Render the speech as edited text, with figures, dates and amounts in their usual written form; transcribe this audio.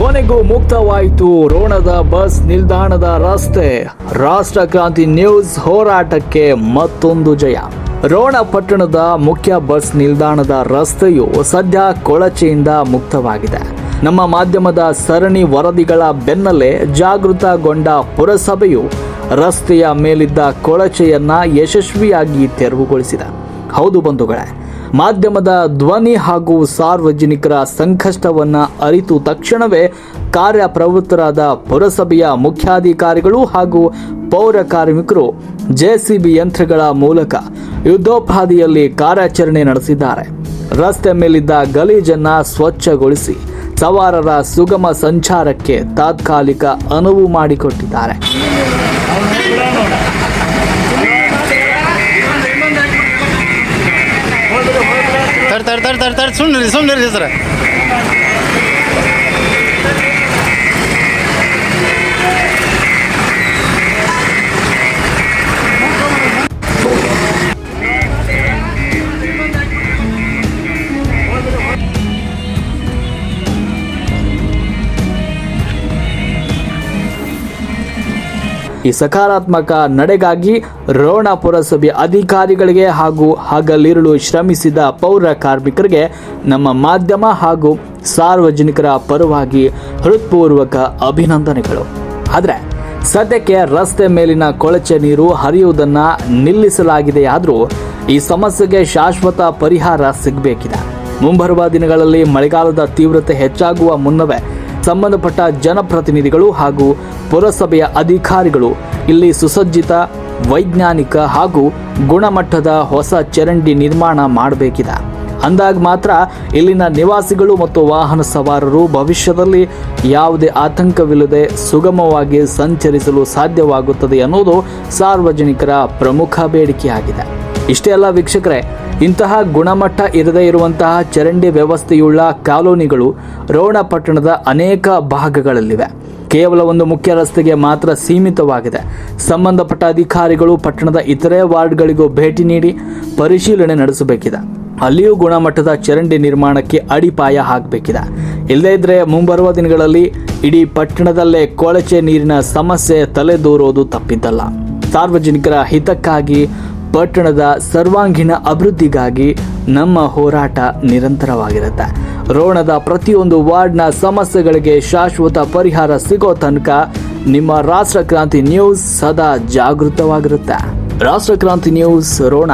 ಕೊನೆಗೂ ಮುಕ್ತವಾಯಿತು ರೋಣದ ಬಸ್ ನಿಲ್ದಾಣದ ರಸ್ತೆ. ರಾಷ್ಟ್ರ ಕ್ರಾಂತಿ ನ್ಯೂಸ್ ಹೋರಾಟಕ್ಕೆ ಮತ್ತೊಂದು ಜಯ. ರೋಣ ಪಟ್ಟಣದ ಮುಖ್ಯ ಬಸ್ ನಿಲ್ದಾಣದ ರಸ್ತೆಯು ಸದ್ಯ ಕೊಳಚೆಯಿಂದ ಮುಕ್ತವಾಗಿದೆ. ನಮ್ಮ ಮಾಧ್ಯಮದ ಸರಣಿ ವರದಿಗಳ ಬೆನ್ನಲ್ಲೇ ಜಾಗೃತಗೊಂಡ ಪುರಸಭೆಯು ರಸ್ತೆಯ ಮೇಲಿದ್ದ ಕೊಳಚೆಯನ್ನ ಯಶಸ್ವಿಯಾಗಿ ತೆರವುಗೊಳಿಸಿದೆ. ಹೌದು ಬಂಧುಗಳೇ, ಮಾಧ್ಯಮದ ಧ್ವನಿ ಹಾಗೂ ಸಾರ್ವಜನಿಕರ ಸಂಕಷ್ಟವನ್ನ ಅರಿತು ತಕ್ಷಣವೇ ಕಾರ್ಯಪ್ರವೃತ್ತರಾದ ಪುರಸಭೆಯ ಮುಖ್ಯಾಧಿಕಾರಿಗಳು ಹಾಗೂ ಪೌರ ಕಾರ್ಮಿಕರು ಜೆಸಿಬಿ ಯಂತ್ರಗಳ ಮೂಲಕ ಯುದ್ಧೋಪಾದಿಯಲ್ಲಿ ಕಾರ್ಯಾಚರಣೆ ನಡೆಸಿದ್ದಾರೆ. ರಸ್ತೆ ಮೇಲಿದ್ದ ಗಲೀಜನ್ನ ಸ್ವಚ್ಛಗೊಳಿಸಿ ಸವಾರರ ಸುಗಮ ಸಂಚಾರಕ್ಕೆ ತಾತ್ಕಾಲಿಕ ಅನುವು ಮಾಡಿಕೊಟ್ಟಿದ್ದಾರೆ. ಸುಮ್ಮನೆ ಸರ್. ಈ ಸಕಾರಾತ್ಮಕ ನಡೆಗಾಗಿ ರೋಣ ಪುರಸಭೆ ಅಧಿಕಾರಿಗಳಿಗೆ ಹಾಗೂ ಹಗಲಿರುಳು ಶ್ರಮಿಸಿದ ಪೌರ ಕಾರ್ಮಿಕರಿಗೆ ನಮ್ಮ ಮಾಧ್ಯಮ ಹಾಗೂ ಸಾರ್ವಜನಿಕರ ಪರವಾಗಿ ಹೃತ್ಪೂರ್ವಕ ಅಭಿನಂದನೆಗಳು. ಆದರೆ ಸದ್ಯಕ್ಕೆ ರಸ್ತೆ ಮೇಲಿನ ಕೊಳಚೆ ನೀರು ಹರಿಯುವುದನ್ನು ನಿಲ್ಲಿಸಲಾಗಿದೆಯಾದರೂ ಈ ಸಮಸ್ಯೆಗೆ ಶಾಶ್ವತ ಪರಿಹಾರ ಸಿಗಬೇಕಿದೆ. ಮುಂಬರುವ ದಿನಗಳಲ್ಲಿ ಮಳೆಗಾಲದ ತೀವ್ರತೆ ಹೆಚ್ಚಾಗುವ ಮುನ್ನವೇ ಸಂಬಂಧಪಟ್ಟ ಜನಪ್ರತಿನಿಧಿಗಳು ಹಾಗೂ ಪುರಸಭೆಯ ಅಧಿಕಾರಿಗಳು ಇಲ್ಲಿ ಸುಸಜ್ಜಿತ, ವೈಜ್ಞಾನಿಕ ಹಾಗೂ ಗುಣಮಟ್ಟದ ಹೊಸ ಚರಂಡಿ ನಿರ್ಮಾಣ ಮಾಡಬೇಕಿದೆ. ಅಂದಾಗ ಮಾತ್ರ ಇಲ್ಲಿನ ನಿವಾಸಿಗಳು ಮತ್ತು ವಾಹನ ಸವಾರರು ಭವಿಷ್ಯದಲ್ಲಿ ಯಾವುದೇ ಆತಂಕವಿಲ್ಲದೆ ಸುಗಮವಾಗಿ ಸಂಚರಿಸಲು ಸಾಧ್ಯವಾಗುತ್ತದೆ ಅನ್ನೋದು ಸಾರ್ವಜನಿಕರ ಪ್ರಮುಖ ಬೇಡಿಕೆಯಾಗಿದೆ. ಇಷ್ಟೇ ಅಲ್ಲ ವೀಕ್ಷಕರೇ, ಇಂತಹ ಗುಣಮಟ್ಟ ಇರದೇ ಇರುವಂತಹ ಚರಂಡಿ ವ್ಯವಸ್ಥೆಯುಳ್ಳ ಕಾಲೋನಿಗಳು ರೋಣ ಪಟ್ಟಣದ ಅನೇಕ ಭಾಗಗಳಲ್ಲಿವೆ. ಕೇವಲ ಒಂದು ಮುಖ್ಯ ರಸ್ತೆಗೆ ಮಾತ್ರ ಸೀಮಿತವಾಗಿದೆ. ಸಂಬಂಧಪಟ್ಟ ಅಧಿಕಾರಿಗಳು ಪಟ್ಟಣದ ಇತರೆ ವಾರ್ಡ್ಗಳಿಗೂ ಭೇಟಿ ನೀಡಿ ಪರಿಶೀಲನೆ ನಡೆಸಬೇಕಿದೆ. ಅಲ್ಲಿಯೂ ಗುಣಮಟ್ಟದ ಚರಂಡಿ ನಿರ್ಮಾಣಕ್ಕೆ ಅಡಿಪಾಯ ಹಾಕಬೇಕಿದೆ. ಇಲ್ಲದೇ ಇದ್ರೆ ಮುಂಬರುವ ದಿನಗಳಲ್ಲಿ ಇಡೀ ಪಟ್ಟಣದಲ್ಲೇ ಕೊಳಚೆ ನೀರಿನ ಸಮಸ್ಯೆ ತಲೆದೂರೋದು ತಪ್ಪಿದ್ದಲ್ಲ. ಸಾರ್ವಜನಿಕರ ಹಿತಕ್ಕಾಗಿ, ಪಟ್ಟಣದ ಸರ್ವಾಂಗೀಣ ಅಭಿವೃದ್ಧಿಗಾಗಿ ನಮ್ಮ ಹೋರಾಟ ನಿರಂತರವಾಗಿರುತ್ತೆ. ರೋಣದ ಪ್ರತಿಯೊಂದು ವಾರ್ಡ್ನ ಸಮಸ್ಯೆಗಳಿಗೆ ಶಾಶ್ವತ ಪರಿಹಾರ ಸಿಗೋ ತನಕ ನಿಮ್ಮ ರಾಷ್ಟ್ರ ಕ್ರಾಂತಿ ನ್ಯೂಸ್ ಸದಾ ಜಾಗೃತವಾಗಿರುತ್ತೆ. ರಾಷ್ಟ್ರ ಕ್ರಾಂತಿ ನ್ಯೂಸ್ ರೋಣ.